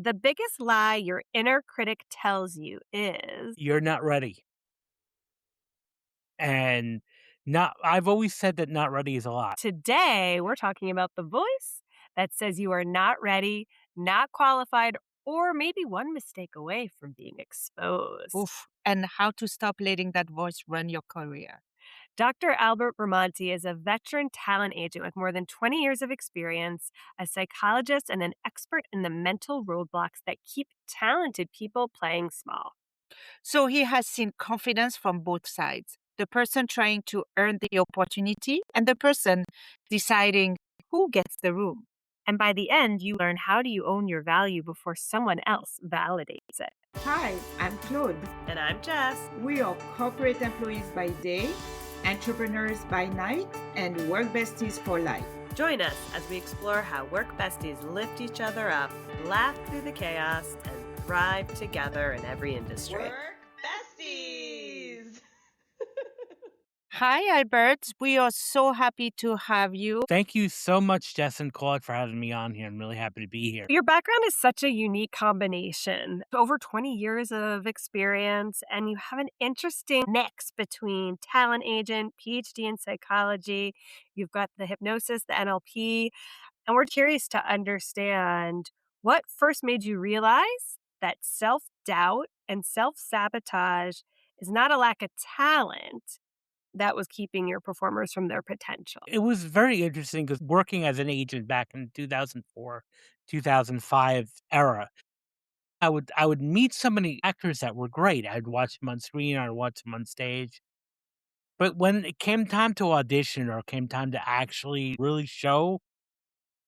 The biggest lie your inner critic tells you is You're not ready. And not I've always said that not ready is a lie. today, we're talking about the voice that says you are not ready, not qualified, or maybe one mistake away from being exposed. Oof. And how to stop letting that voice run your career. Dr. Albert Bramante is a veteran talent agent with more than 20 years of experience, a psychologist, and an expert in the mental roadblocks that keep talented people playing small. So he has seen confidence from both sides, the person trying to earn the opportunity and the person deciding who gets the room. And by the end, you learn how do you own your value before someone else validates it. Hi, I'm Claude. And I'm Jess. We are corporate employees by day, entrepreneurs by night, and work besties for life. Join us as we explore how work besties lift each other up, laugh through the chaos, and thrive together in every industry. Work besties! Hi, Albert. We are so happy to have you. Thank you so much, Jess and Claude, for having me on here. I'm really happy to be here. Your background is such a unique combination. Over 20 years of experience, and you have an interesting mix between talent agent, PhD in psychology. You've got the hypnosis, the NLP, and we're curious to understand what first made you realize that self doubt and self sabotage is not a lack of talent that was keeping your performers from their potential. It was very interesting because working as an agent back in 2004, 2005 era, I would meet so many actors that were great. I'd watch them on screen, I'd watch them on stage. But when it came time to audition or came time to actually really show,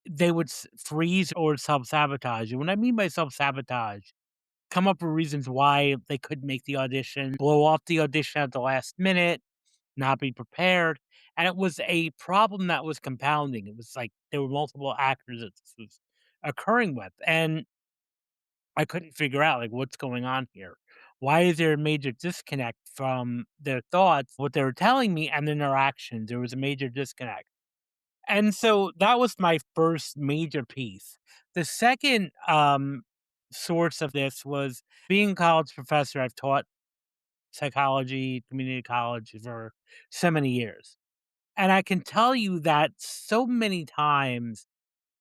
they would freeze or self-sabotage. And what I mean by self-sabotage, come up with reasons why they couldn't make the audition, blow off the audition at the last minute, not be prepared. And it was a problem that was compounding. It was like there were multiple actors that this was occurring with. And I couldn't figure out like what's going on here. Why is there a major disconnect from their thoughts, what they were telling me, and then their actions? There was a major disconnect. And so that was my first major piece. The second source of this was being a college professor. I've taught psychology, community college for so many years. And I can tell you that so many times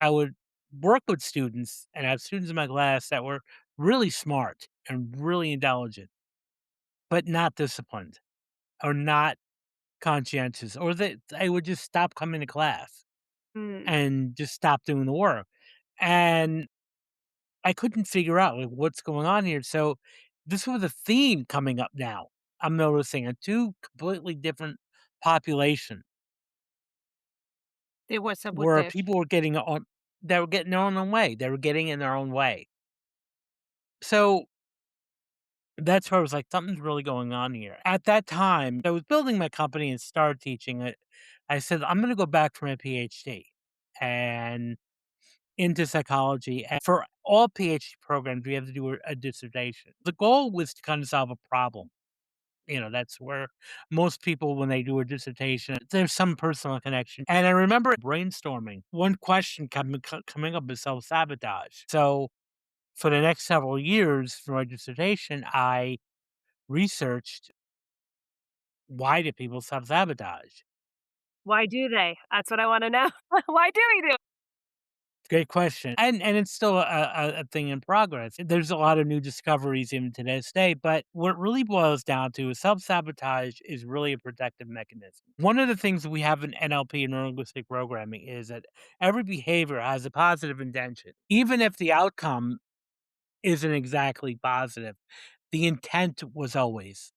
I would work with students and have students in my class that were really smart and really intelligent, but not disciplined or not conscientious, or that they would just stop coming to class Mm. and just stop doing the work. And I couldn't figure out like what's going on here. So this was a theme coming up now. I'm noticing a two completely different population They were where sabotage. people were getting on they were getting their own way. They were getting in their own way. So that's where I was like, something's really going on here. At that time, I was building my company and started teaching it. I said, I'm gonna go back for my PhD and into psychology. And for all PhD programs, we have to do a dissertation. The goal was to kind of solve a problem. You know, that's where most people, when they do a dissertation, there's some personal connection. And I remember brainstorming. One question coming up is self sabotage. So for the next several years for my dissertation, I researched why do people self sabotage. Why do they? That's what I want to know. Why do we do it? Great question. And it's still a thing in progress. There's a lot of new discoveries even to this day, but what it really boils down to is self-sabotage is really a protective mechanism. One of the things that we have in NLP and neuro-linguistic programming is that every behavior has a positive intention. Even if the outcome isn't exactly positive, the intent was always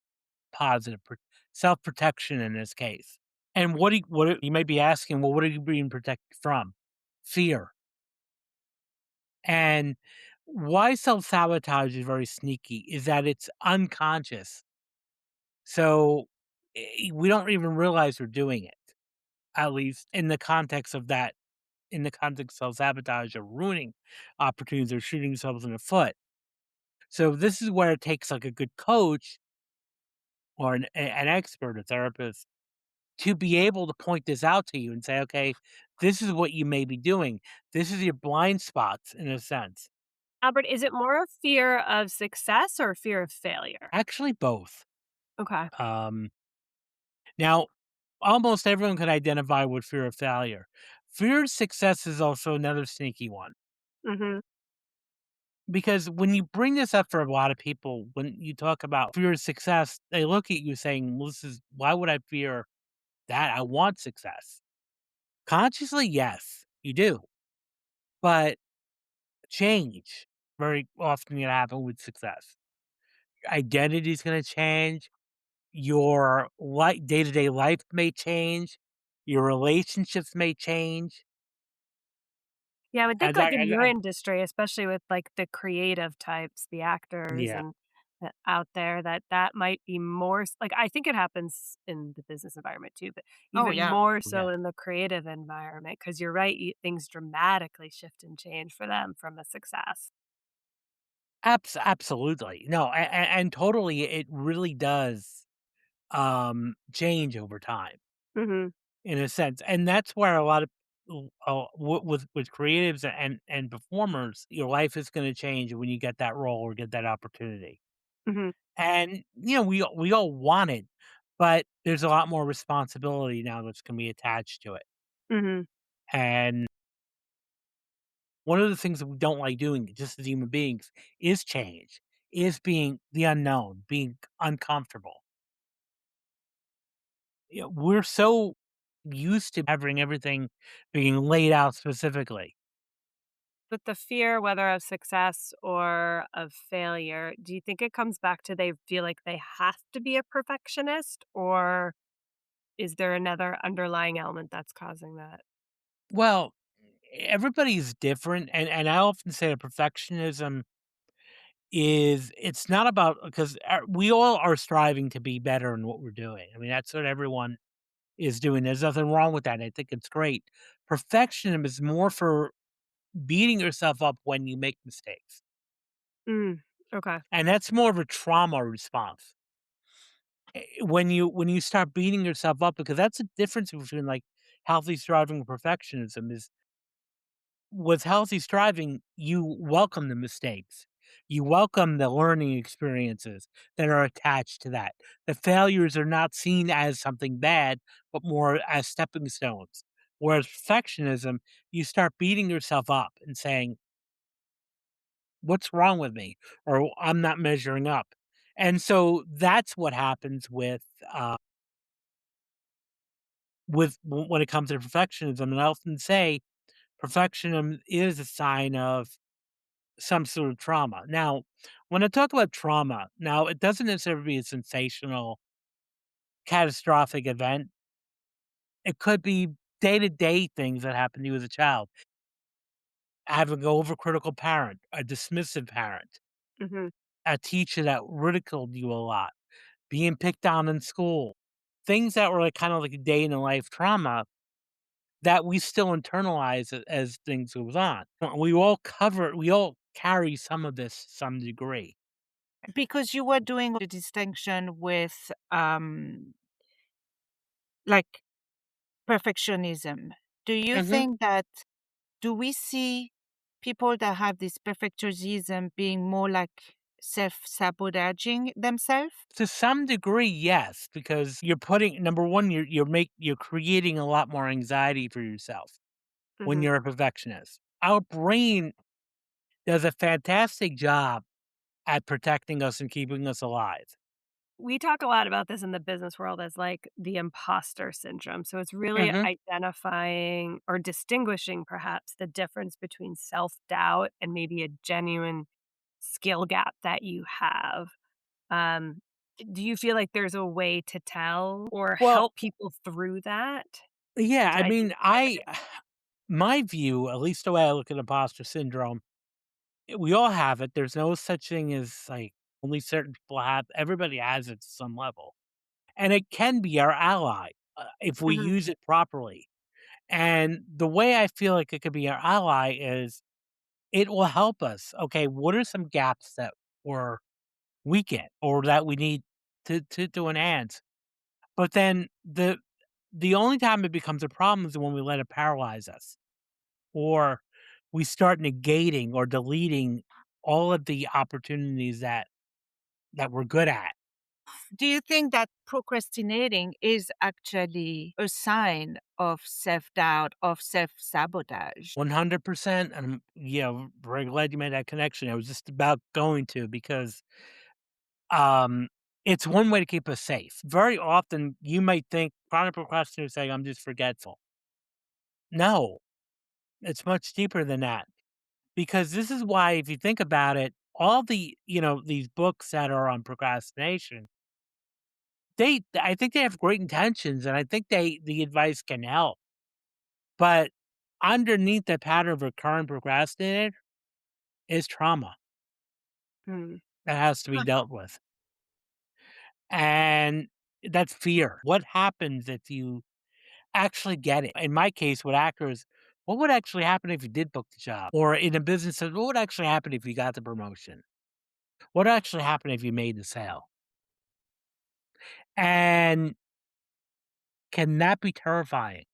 positive. Self-protection in this case. And you might be asking, well, what are you being protected from? Fear. And why self-sabotage is very sneaky is that it's unconscious. So we don't even realize we're doing it, at least in the context of that, in the context of sabotage or ruining opportunities or shooting yourselves in the foot. So this is where it takes like a good coach or an expert, a therapist, to be able to point this out to you and say, okay, this is what you may be doing. This is your blind spots in a sense. Albert, is it more a fear of success or fear of failure? Actually, both. Okay. Um, Now, almost everyone can identify with fear of failure. Fear of success is also another sneaky one Mhm. because when you bring this up for a lot of people, when you talk about fear of success, they look at you saying, well, this is why would I fear that? I want success. Consciously, yes, you do. But change very often can happen with success. Your identity is going to change. Your day to day life may change. Your relationships may change. Yeah, I would think, And that, like, in and, your and industry, especially with, like, the creative types, the actors yeah, and out there, that might be more like, I think it happens in the business environment too, but Oh, even yeah. more yeah, so in the creative environment, because 'cause you're right, things dramatically shift and change for them from a success. absolutely. No, and totally, it really does change over time Mhm, in a sense, and that's where a lot of with creatives and performers, your life is going to change when you get that role or get that opportunity. mhm, And we all want it, but there's a lot more responsibility now that's going to be attached to it. mhm. And one of the things that we don't like doing just as human beings is change, is being the unknown, being uncomfortable. We're so used to having everything being laid out specifically. But the fear, whether of success or of failure, do you think it comes back to they feel like they have to be a perfectionist, or is there another underlying element that's causing that? Well, everybody's different, and I often say that perfectionism is it's not about because we all are striving to be better in what we're doing. I mean, that's what everyone is doing. There's nothing wrong with that. I think it's great. Perfectionism is more for beating yourself up when you make mistakes. Mm, okay. And that's more of a trauma response. When you start beating yourself up, because that's the difference between like healthy striving and perfectionism is with healthy striving, you welcome the mistakes. You welcome the learning experiences that are attached to that. The failures are not seen as something bad, but more as stepping stones. Whereas perfectionism, you start beating yourself up and saying, what's wrong with me? Or I'm not measuring up. And so that's what happens when it comes to perfectionism. And I often say perfectionism is a sign of some sort of trauma. Now, when I talk about trauma, now it doesn't necessarily be a sensational, catastrophic event. It could be day to day things that happen to you as a child. Having an overcritical parent, a dismissive parent, Mhm, a teacher that ridiculed you a lot, being picked on in school, things that were like kind of like a day in the life trauma that we still internalize as things goes on. We all carry some of this to some degree. Because you were doing the distinction with, like, perfectionism. Do you Mhm. think that do we see people that have this perfectionism being more like self-sabotaging themselves? To some degree, yes, because you're putting number 1, you're creating a lot more anxiety for yourself when mhm. you're a perfectionist. Our brain does a fantastic job at protecting us and keeping us alive. We talk a lot about this in the business world as, like, the imposter syndrome, so it's really Mhm. identifying or distinguishing perhaps the difference between self-doubt and maybe a genuine skill gap that you have. Um, do you feel like there's a way to tell or Well, help people through that yeah, to I mean, identify the my view, at least the way I look at imposter syndrome, we all have it. There's no such thing as like only certain people have. Everybody has it to some level, and it can be our ally if we Mhm, use it properly. And the way I feel like it could be our ally is it will help us. Okay, what are some gaps that we're weak in or that we need to enhance? But then the only time it becomes a problem is when we let it paralyze us or we start negating or deleting all of the opportunities that we're good at. Do you think that procrastinating is actually a sign of self doubt, of self sabotage? 100%. And I'm, very glad you made that connection. I was just about going to because um it's one way to keep us safe. Very often you might think chronic procrastinator saying I'm just forgetful. No, it's much deeper than that. Because this is why, if you think about it, all these books that are on procrastination, I think they have great intentions, and I think the advice can help. But underneath the pattern of recurrent procrastinator is trauma Mm. that has to be dealt with. And that's fear. What happens if you actually get it? In my case, with actors, what would actually happen if you did book the job? Or in a business, what would actually happen if you got the promotion? What actually happened if you made the sale? And can that be terrifying?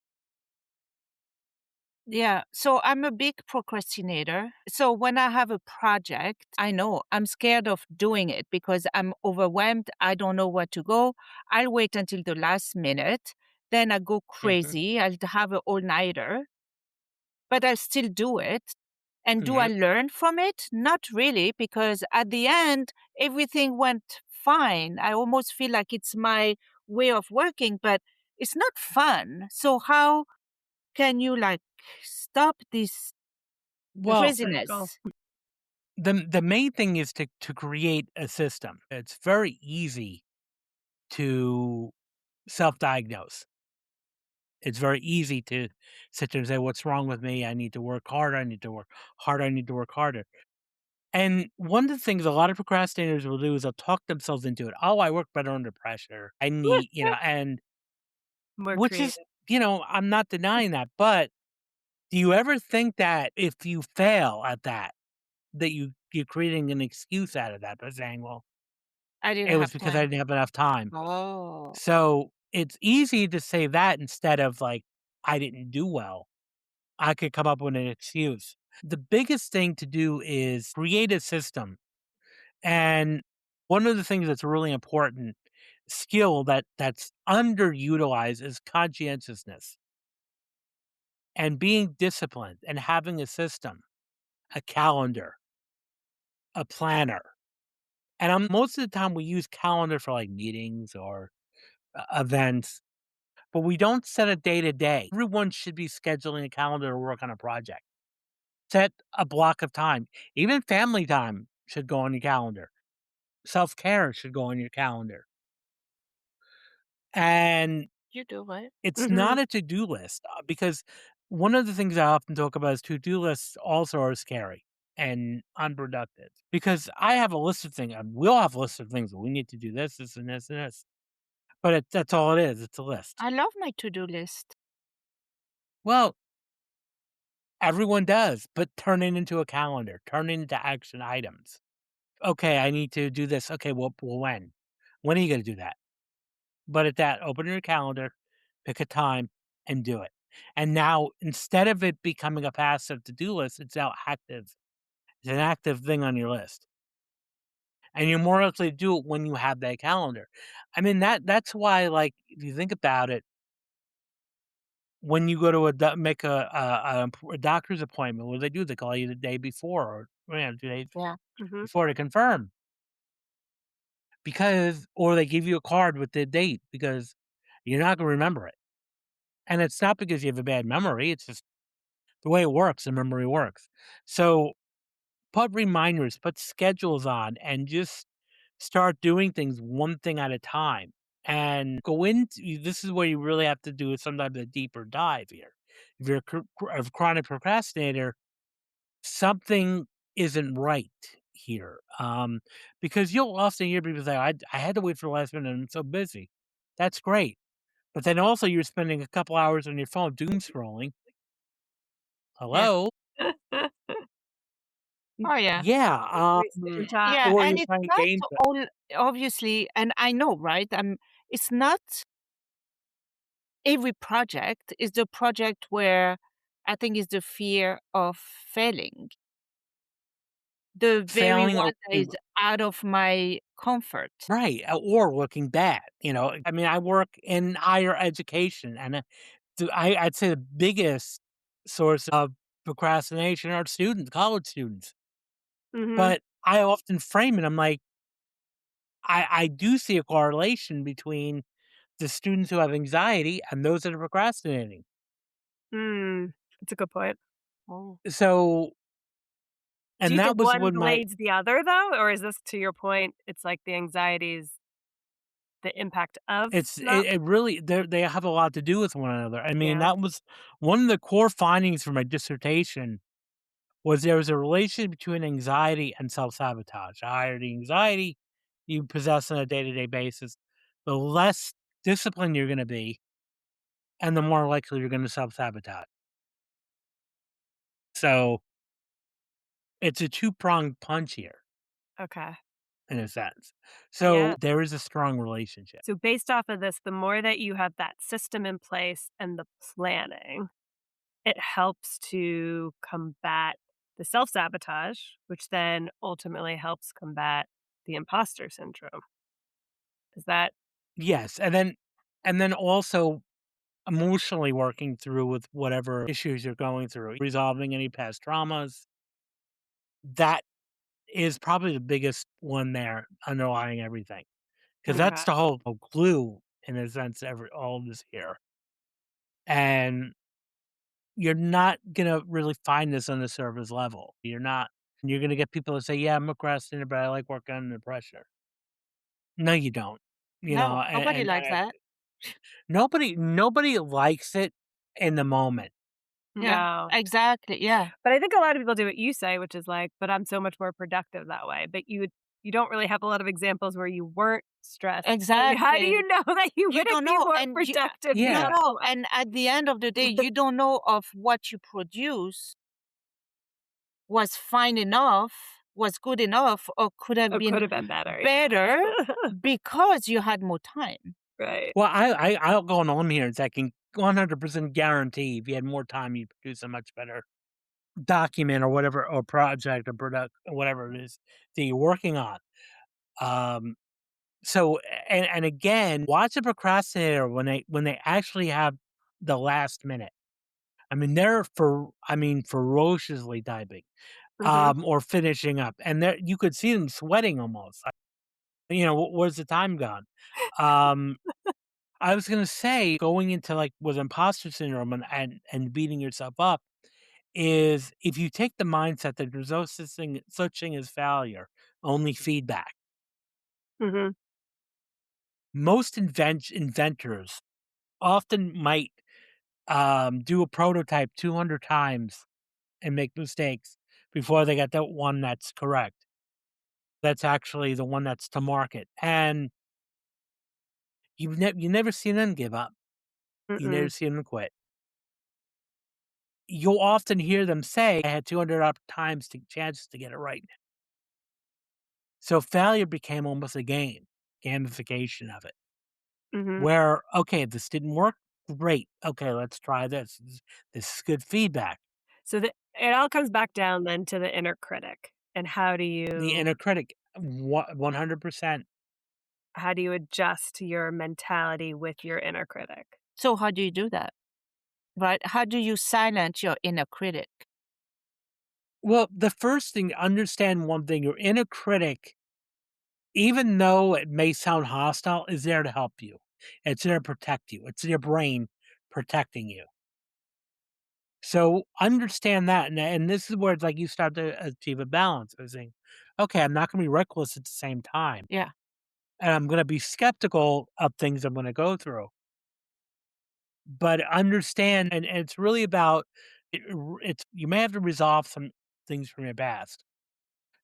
Yeah. So I'm a big procrastinator. So when I have a project, I know I'm scared of doing it because I'm overwhelmed. I don't know where to go. I'll wait until the last minute. Then I go Mhm, crazy. I'll have an all nighter, but I'll still do it. And do I mhm. learn from it? Not really, because at the end, everything went fine. I almost feel like it's my way of working, but it's not fun. So how can you like stop this Well, Cycle. craziness? the main thing is to create a system. It's very easy to self-diagnose. It's very easy to sit there and say, "What's wrong with me? I need to work harder. I need to work harder. I need to work harder." And one of the things a lot of procrastinators will do is they'll talk themselves into it. "Oh, I work better under pressure. I need," and More which is, creative. I'm not denying that. But do you ever think that if you fail at that, that you're creating an excuse out of that by saying, "Well, I didn't it was have because I time. didn't have enough time." Oh, So, it's easy to say that instead of, like, "I didn't do well." I could come up with an excuse. The biggest thing to do is create a system, and one of the things that's really important skill that's underutilized is conscientiousness and being disciplined and having a system, a calendar, a planner. And most of the time we use calendar for, like, meetings or, events, but we don't set a day to day. Everyone should be scheduling a calendar to work on a project. Set a block of time. Even family time should go on your calendar. Self-care should go on your calendar. And you do what? it's Mhm. not a to-do list, because one of the things I often talk about is to-do lists also are scary and unproductive, because I have a list of things, we all have a list of things, we need to do this, this, and this, and this. But that's all it is, it's a list. I love my to-do list. Well, everyone does, but turn it into a calendar, turn it into action items. Okay, I need to do this. Okay, well when? When are you gonna do that? But at that, open your calendar, pick a time, and do it. And now, instead of it becoming a passive to-do list, it's now active. It's an active thing on your list. And you're more likely to do it when you have that calendar. I mean, that's why, like, if you think about it, when you go to make a doctor's appointment, what do they do? They call you the day before or 2 days Yeah. Mhm. before to confirm, because or they give you a card with the date because you're not gonna remember it. And it's not because you have a bad memory, it's just the way it works, the memory works. So, put reminders, put schedules on, and just start doing things one thing at a time, and go into this is where you really have to do sometimes a deeper dive here. If you're a chronic procrastinator, something isn't right here, because you'll often hear people say, I had to wait for the last minute, I'm so busy." That's great, but then also you're spending a couple hours on your phone doom scrolling. Yeah. Hello? Oh, yeah. Yeah, Wasting time. Yeah, or and you're it's playing not games. all obviously, and I know, right? It's not every project is the project where I think is the fear of failing. The very failing or one that is out of my comfort. right, or looking bad, I mean, I work in higher education, and, I'd say the biggest source of procrastination are students, college students, Mhm. but I often frame it, I'm like, I do see a correlation between the students who have anxiety and those that are procrastinating. Mm. That's a good point. Oh. So Do and you that think was one when my blades the other, though? Or is this, to your point, it's like the anxieties the impact of not it really they have a lot to do with one another. I mean, yeah. that was one of the core findings for my dissertation was there was a relation between anxiety and self-sabotage. The higher the anxiety you possess on a day-to-day basis, the less disciplined you're gonna be, and the more likely you're gonna self-sabotage. So, it's a two-pronged punch here, Okay. in a sense. Yeah. So, there is a strong relationship. So based off of this, the more that you have that system in place and the planning, it helps to combat the self-sabotage, which then ultimately helps combat the imposter syndrome. Is that Yes, and then also emotionally working through with whatever issues you're going through, resolving any past traumas. That is probably the biggest one there underlying everything, because okay? that's the whole glue in a sense, all of this here. And you're not gonna really find this on the surface level. You're gonna get people that say, "Yeah, I'm a procrastinator, but I like working under pressure." No, you don't. No, nobody And likes that. nobody likes it in the moment. Yeah, No. exactly. Yeah, But I think a lot of people do what you say, which is like, "But I'm so much more productive that way." But you don't really have a lot of examples where you weren't stressed. So how do you exactly. know that you You wouldn't don't be know, more and productive you don't Yeah. now? know, and at the end of the day, you don't know of what you produce was fine enough, was good enough, or could have It been could have been better, better yeah. because you had more time. Right. Well, I'll go on a limb here and say I can 100% guarantee if you had more time, you'd produce a much better document or whatever, or project or product or whatever it is that you're working on. Um, so and again, watch a procrastinator when they actually have the last minute. I mean, ferociously typing, Mhm. or finishing up, and you could see them sweating almost. Where's the time gone? Um, I was gonna say going into, like, with imposter syndrome and beating yourself up is if you take the mindset that there's no such thing as failure, only feedback. Mhm. Most inventors often might, do a prototype 200 times and make mistakes before they get that one that's correct. That's actually the one that's to market, and you never see them give up. You never Mm-mm. see them quit. You'll often hear them say, "I had 200 times to chances to get it right." So failure became almost a game, gamification of it, Mhm. where, "Okay, this didn't work, great. Okay, let's try this. This is good feedback." So it all comes back down then to the inner critic, and The inner critic, 100%. how do you adjust your mentality with your inner critic? So how do you do that? Right? How do you silence your inner critic? Well, the first thing, understand one thing, your inner critic, even though it may sound hostile, is there to help you. It's there to protect you. It's your brain protecting you. So understand that, and this is where it's like you start to achieve a balance by saying, "Okay, I'm not gonna be reckless at the same time, Yeah, and I'm gonna be skeptical of things I'm gonna go through." But understand, and it's really about it's you may have to resolve some things from your past,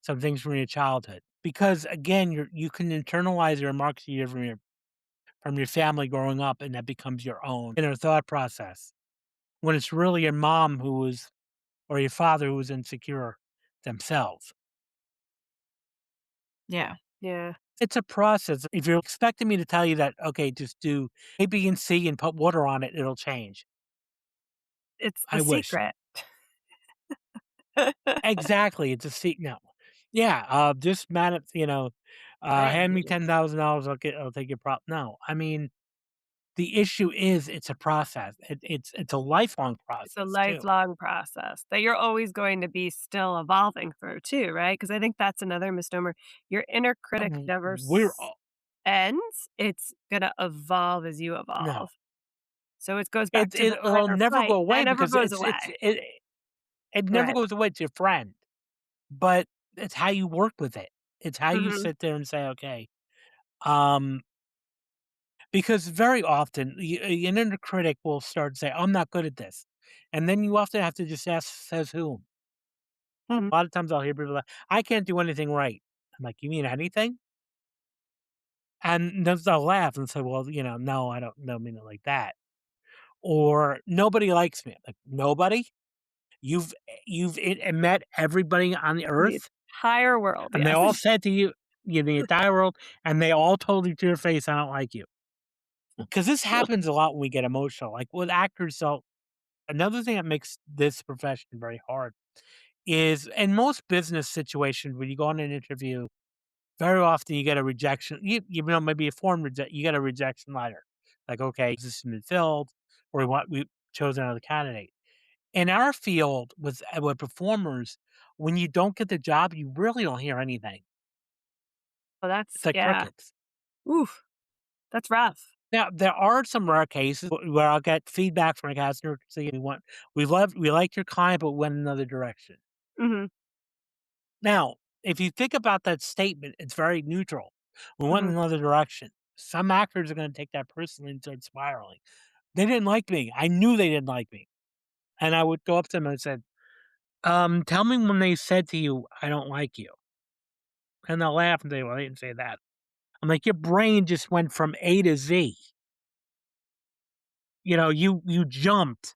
some things from your childhood, because again, you can internalize your remarks you hear from your family growing up, and that becomes your own inner thought process. When it's really your mom who was or your father who was insecure themselves. yeah. Yeah. It's a process. If you're expecting me to tell you that, okay, just do A, B, and C and put water on it, it'll change. It's the I wish. secret. Exactly. No. Yeah, just Right. hand me $10,000, I'll take your prop. No, I mean, the issue is it's a process. It's a lifelong It's a process too. lifelong process that you're always going to be still evolving through too, right? Because I think that's another misnomer. Your inner critic never We're all ends. It's gonna evolve as you no, evolve. So it goes back to the fight it'll or never go flight. That away never because goes it's away. it never Right. goes away. It's your friend, but it's how you work with it. It's how you Mhm. sit there and say, okay, um, because very often an inner critic will start to say, I'm not good at this, and then you often have to just ask, says who. Mhm. A lot of times I'll hear people like, "I can't do anything right." I'm like, "You mean anything?" And then they'll laugh and say, "Well, no, I don't mean it like that." Or, "Nobody likes me." I'm like, "Nobody? You've met everybody on the The earth, entire world, and they yes. all said to you, the entire world, and they all told you to your face, 'I don't like you.'" Because this happens a lot when we get emotional, like, with actors. So, another thing that makes this profession very hard is in most business situations, when you go on an interview, very often you get a rejection. Maybe a form reject. You get a rejection letter, like, okay, this has been filled, or we chose another candidate. In our field with performers, when you don't get the job, you really don't hear anything. Well, It's that's like yeah. crickets. Oof, that's rough. Now there are some rare cases where I'll get feedback from a customer saying, we liked your client, but we went another direction." Mhm, Now, if you think about that statement, it's very neutral. We went in mhm. another direction. Some actors are going to take that personally and start spiraling. They didn't like me. I knew they didn't like me. And I would go up to them and said, tell me when they said to you, I don't like you. And they'll laugh and say, well, they didn't say that. I'm like, your brain just went from A to Z. You jumped.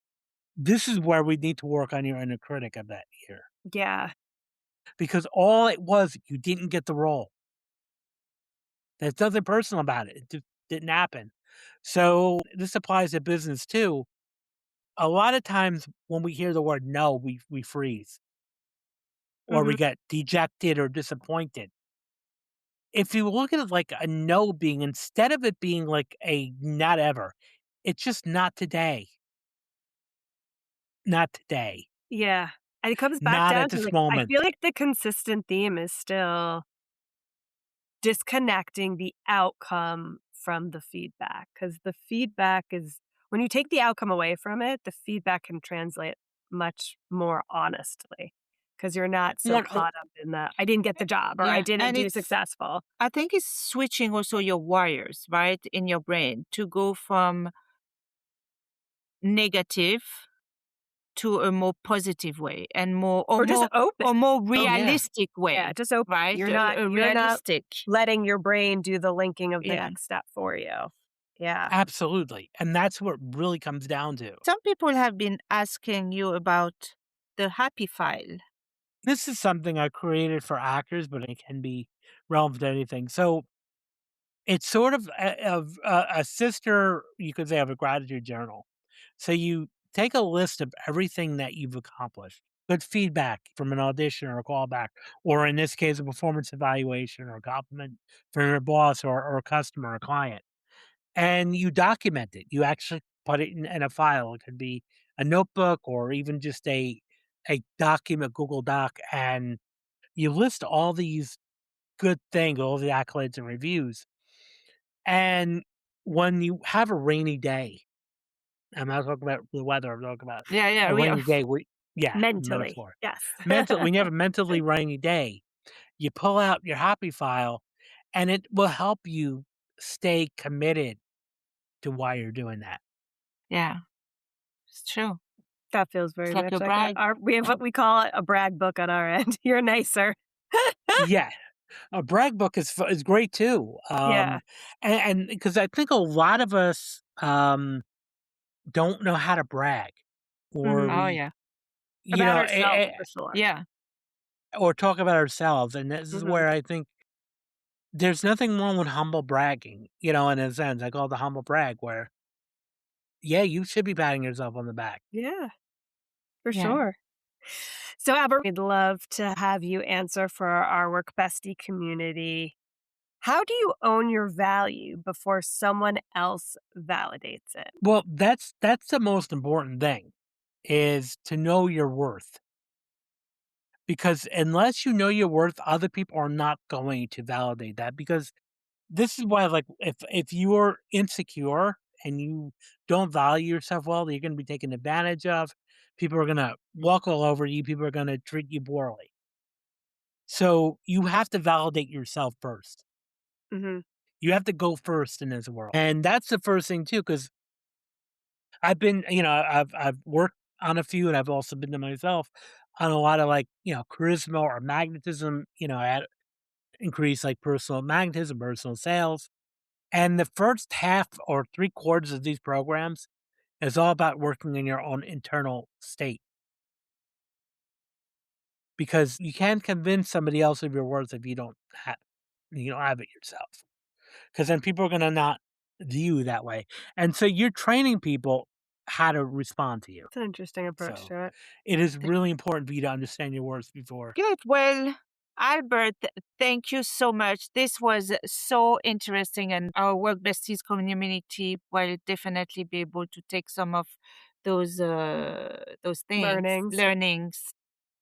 This is where we need to work on your inner critic of that here. Yeah. Because all it was, you didn't get the role. There's nothing personal about it. It just didn't happen. So this applies to business too. A lot of times when we hear the word no, we freeze or we Mhm. get dejected or disappointed. If you look at it like a no being, instead of it being like a not ever, it's just not today. Not today. Yeah, and it comes back Not down at to, this like, I moment. feel like the consistent theme is still disconnecting the outcome from the feedback, because the feedback is when you take the outcome away from it, the feedback can translate much more honestly, because 'cause you're not so One, caught up in the, "I didn't get the job," or "I Yeah. didn't And do it's, successful." I think it's switching also your wires, right, in your brain to go from negative to a more positive way and more or Or just more open. or more oh yeah, realistic Yeah, way, just open. right? A You're not realistic. letting your brain do the linking of the Yeah. next step for you. Yeah. absolutely. And that's what it really comes down to. Some people have been asking you about the happy file. This is something I created for actors, but it can be relevant to anything. So it's sort of a sister, you could say, of a gratitude journal. So you take a list of everything that you've accomplished, good feedback from an audition or a callback, or in this case, a performance evaluation or a compliment from your boss or a customer or client. And you document it. You actually put it in a file. It could be a notebook or even just a document, Google Doc, and you list all these good things, all the accolades and reviews. And when you have a rainy day, I'm not talking about the weather, I'm talking about Yeah, yeah, a we are. rainy day where yeah, Mentally, metaphor. yes. When you have a mentally rainy day, you pull out your happy file and it will help you stay committed to why you're doing that. Yeah, it's true. That feels It's very like much a like brag. our we have what we call a brag book on our end. You're nicer. Yeah, a brag book is great too. Yeah. And because I think a lot of us don't know how to brag, or Mhm. Oh yeah. About eh, ourselves eh, for sure. Yeah. or talk about ourselves. And this is Mhm. where I think there's nothing wrong with humble bragging, in a sense. I call it the humble brag, where, yeah, you should be patting yourself on the back. Yeah, for Yeah. sure. So, Albert, we'd love to have you answer for our work bestie community. How do you own your value before someone else validates it? Well, that's the most important thing, is to know your worth. Because unless you know your worth, other people are not going to validate that. Because this is why, like, if you're insecure and you don't value yourself well, you're going to be taken advantage of. People are going to walk all over you. People are going to treat you poorly. So you have to validate yourself first. Mhm. You have to go first in this world, and that's the first thing too. Because I've been, I've worked on a few, and I've also been to myself on a lot of, like, charisma or magnetism. I had increased, like, personal magnetism, personal sales. And the first half or three-quarters of these programs is all about working in your own internal state, because you can't convince somebody else of your worth if you don't have it yourself. Because then people are gonna not view you that way. And so you're training people how to respond to you. It's an interesting approach So to it. it is really important for you to understand your worth before. Good. Well, Albert, thank you so much. This was so interesting, and our Work Besties community will definitely be able to take some of those Learnings, learnings.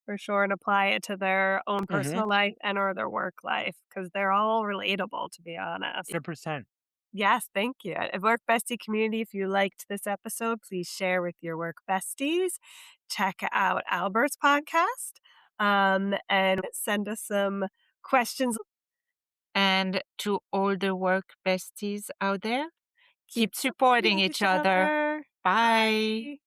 for sure, and apply it to their own Mhm. personal life and or their work life because they're all relatable, to be honest. 100%. Yes, thank you. Work Bestie community, if you liked this episode, please share with your work besties. Check out Albert's podcast, and send us some questions. And to all the work besties out there, Keep keep supporting each other. Bye.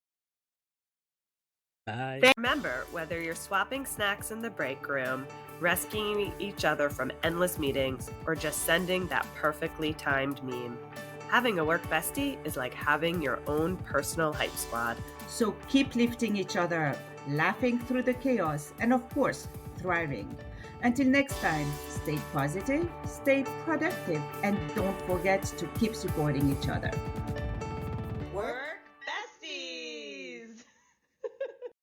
Bye. Remember, whether you're swapping snacks in the break room, rescuing each other from endless meetings, or just sending that perfectly timed meme, having a work bestie is like having your own personal hype squad. So keep lifting each other up, laughing through the chaos, and of course, thriving. Until next time, stay positive, stay productive, and don't forget to keep supporting each other.